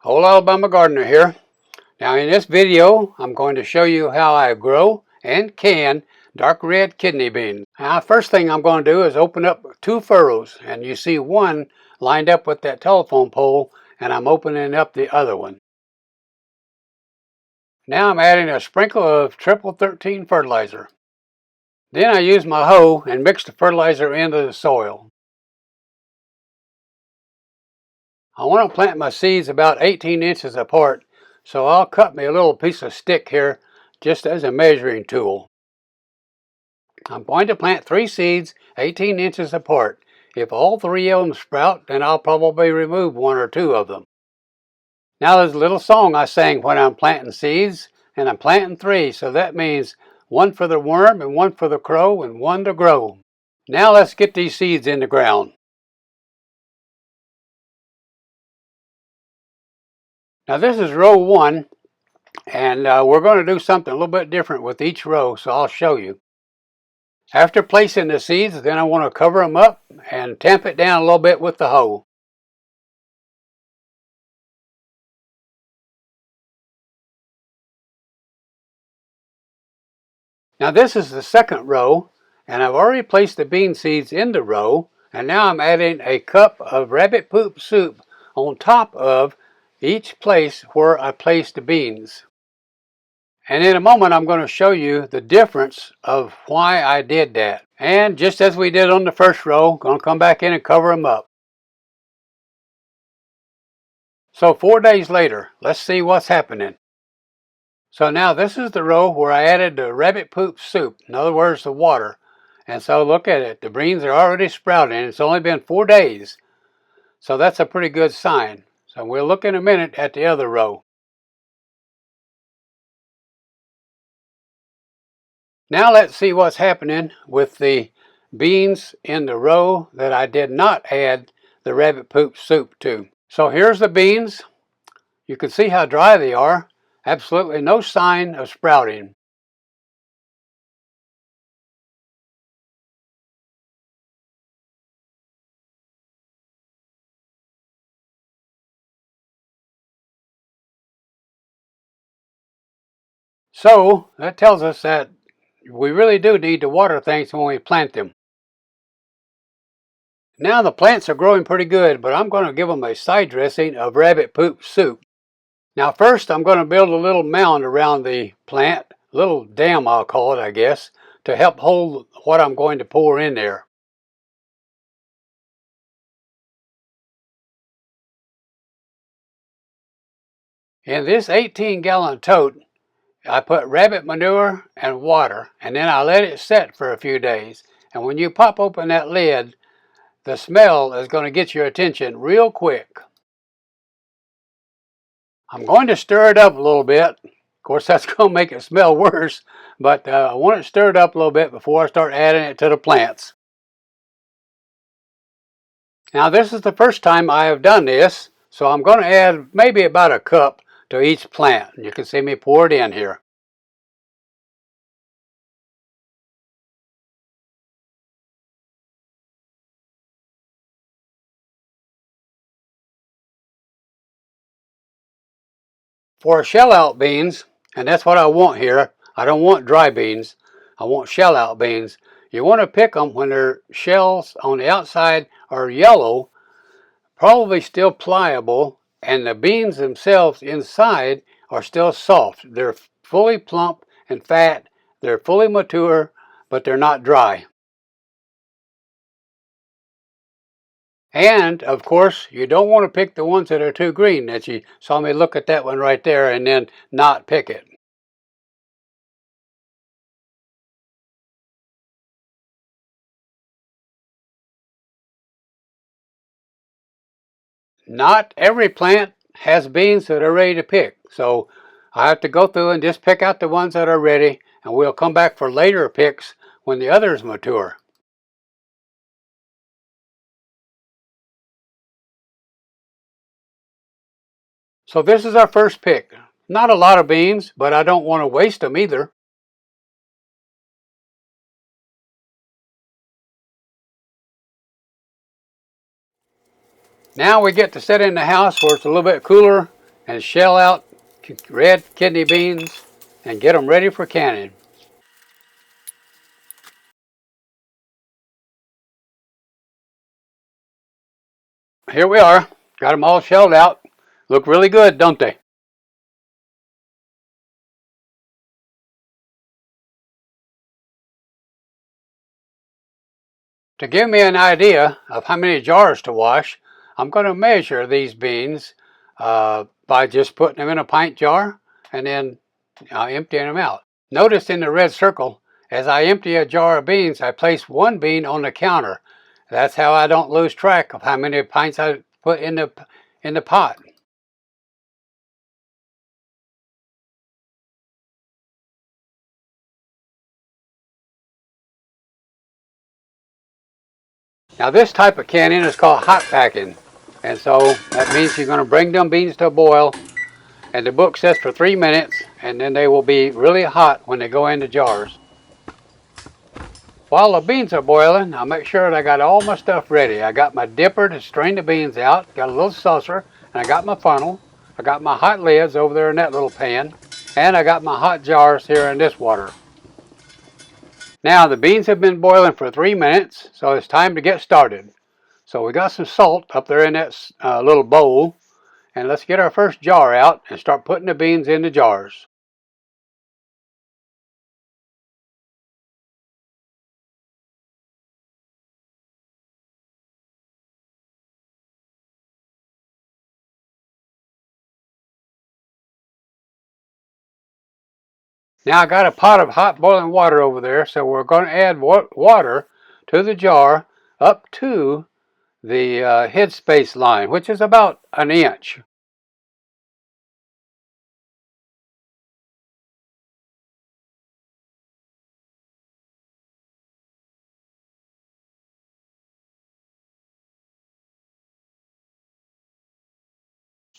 Old Alabama Gardener here. Now in this video I'm going to show you how I grow and can dark red kidney beans. Now first thing I'm going to do is open up two furrows, and you see one lined up with that telephone pole, and I'm opening up the other one. Now I'm adding a sprinkle of triple 13 fertilizer. Then I use my hoe and mix the fertilizer into the soil. I want to plant my seeds about 18 inches apart, so I'll cut me a little piece of stick here just as a measuring tool. I'm going to plant 3 seeds 18 inches apart. If all 3 of them sprout, then I'll probably remove 1 or 2 of them. Now there's a little song I sing when I'm planting seeds, and I'm planting 3, so that means 1 for the worm and 1 for the crow and 1 to grow. Now let's get these seeds in the ground. Now this is row 1, and we're going to do something a little bit different with each row, so I'll show you. After placing the seeds, then I want to cover them up and tamp it down a little bit with the hoe. Now this is the second row, and I've already placed the bean seeds in the row, and now I'm adding a cup of rabbit poop soup on top of each place where I placed the beans. And in a moment I'm going to show you the difference of why I did that. And just as we did on the first row, I'm going to come back in and cover them up. So 4 days later, let's see what's happening. So now this is the row where I added the rabbit poop soup, in other words the water. And so look at it, the beans are already sprouting. It's only been 4 days. So that's a pretty good sign. So we'll look in a minute at the other row. Now let's see what's happening with the beans in the row that I did not add the rabbit poop soup to. So here's the beans. You can see how dry they are. Absolutely no sign of sprouting. So that tells us that we really do need to water things when we plant them. Now the plants are growing pretty good, but I'm going to give them a side dressing of rabbit poop soup. Now first I'm going to build a little mound around the plant, a little dam I'll call it, I guess, to help hold what I'm going to pour in there. In this 18-gallon tote, I put rabbit manure and water, and then I let it set for a few days. And when you pop open that lid, the smell is going to get your attention real quick. I'm going to stir it up a little bit. Of course, that's going to make it smell worse, but I want it stirred up a little bit before I start adding it to the plants. Now, this is the first time I have done this, so I'm going to add maybe about a cup to each plant. You can see me pour it in here. For shell out beans, and that's what I want here, I don't want dry beans, I want shell out beans. You want to pick them when their shells on the outside are yellow, probably still pliable, and the beans themselves inside are still soft. They're fully plump and fat, they're fully mature, but they're not dry. And, of course, you don't want to pick the ones that are too green, that you saw me look at that one right there and then not pick it. Not every plant has beans that are ready to pick, so I have to go through and just pick out the ones that are ready, and we'll come back for later picks when the others mature. So this is our first pick. Not a lot of beans, but I don't want to waste them either. Now we get to sit in the house where it's a little bit cooler and shell out red kidney beans and get them ready for canning. Here we are. Got them all shelled out. Look really good, don't they? To give me an idea of how many jars to wash, I'm going to measure these beans by just putting them in a pint jar and then emptying them out. Notice in the red circle, as I empty a jar of beans, I place one bean on the counter. That's how I don't lose track of how many pints I put in the pot. Now this type of canning is called hot packing. And so that means you're going to bring them beans to a boil, and the book says for 3 minutes, and then they will be really hot when they go into jars. While the beans are boiling, I'll make sure that I got all my stuff ready. I got my dipper to strain the beans out, got a little saucer, and I got my funnel. I got my hot lids over there in that little pan, and I got my hot jars here in this water. Now the beans have been boiling for 3 minutes, so it's time to get started. So we got some salt up there in that little bowl, and let's get our first jar out and start putting the beans in the jars. Now I got a pot of hot boiling water over there, so we're going to add water to the jar up to the headspace line, which is about an inch.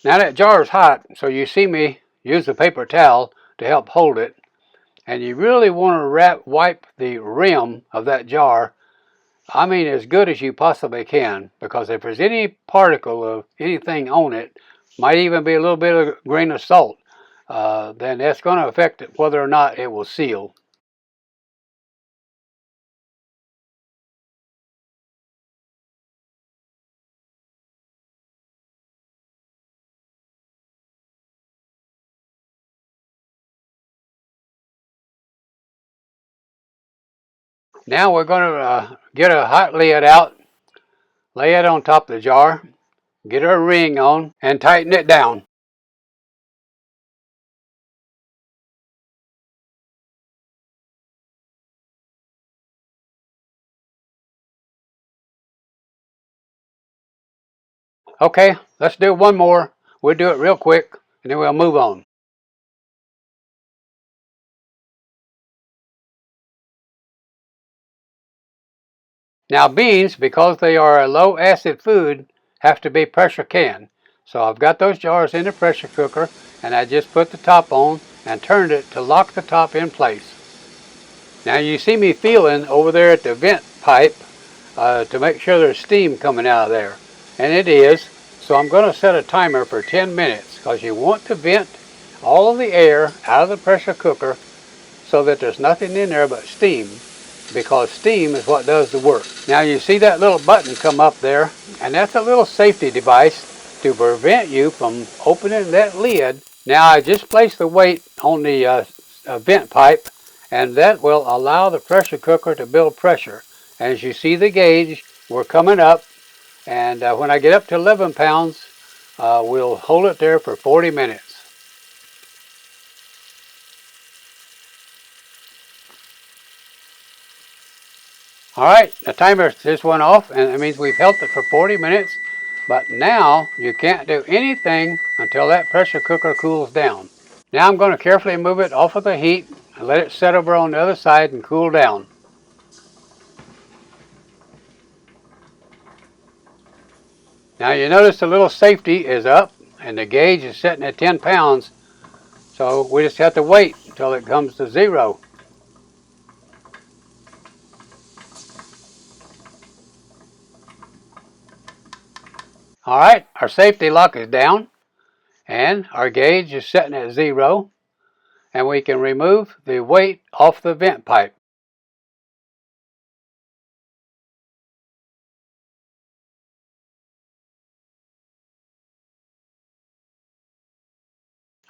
Now that jar is hot, so you see me use a paper towel to help hold it, and you really want to wipe the rim of that jar, I mean as good as you possibly can, because if there's any particle of anything on it, might even be a little bit of a grain of salt, then that's going to affect it whether or not it will seal. Now we're going to get a hot lid out, lay it on top of the jar, get our ring on, and tighten it down. Okay, let's do one more. We'll do it real quick, and then we'll move on. Now beans, because they are a low acid food, have to be pressure canned. So I've got those jars in the pressure cooker, and I just put the top on and turned it to lock the top in place. Now you see me feeling over there at the vent pipe to make sure there's steam coming out of there. And it is. So I'm going to set a timer for 10 minutes because you want to vent all of the air out of the pressure cooker so that there's nothing in there but steam, because steam is what does the work. Now you see that little button come up there, and that's a little safety device to prevent you from opening that lid. Now I just placed the weight on the vent pipe, and that will allow the pressure cooker to build pressure. As you see the gauge, we're coming up, and when I get up to 11 pounds, we'll hold it there for 40 minutes. All right, the timer just went off, and it means we've held it for 40 minutes, but now you can't do anything until that pressure cooker cools down. Now I'm going to carefully move it off of the heat and let it set over on the other side and cool down. Now you notice the little safety is up and the gauge is setting at 10 pounds, so we just have to wait until it comes to 0. All right, our safety lock is down, And our gauge is setting at 0, and we can remove the weight off the vent pipe.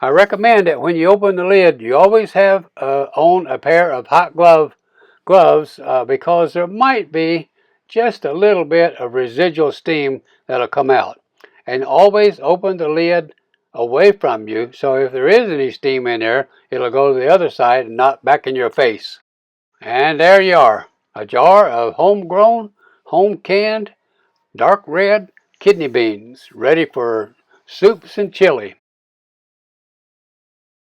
I recommend that when you open the lid, you always have on a pair of hot gloves because there might be just a little bit of residual steam that'll come out. And always open the lid away from you, so if there is any steam in there, it'll go to the other side and not back in your face. And there you are, a jar of homegrown, home-canned, dark red kidney beans, ready for soups and chili.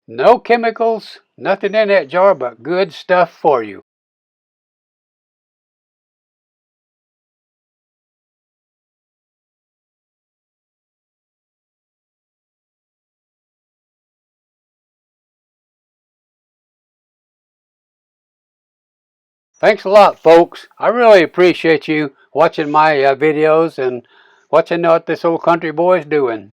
No chemicals, nothing in that jar but good stuff for you. Thanks a lot, folks. I really appreciate you watching my videos and watching what this old country boy is doing.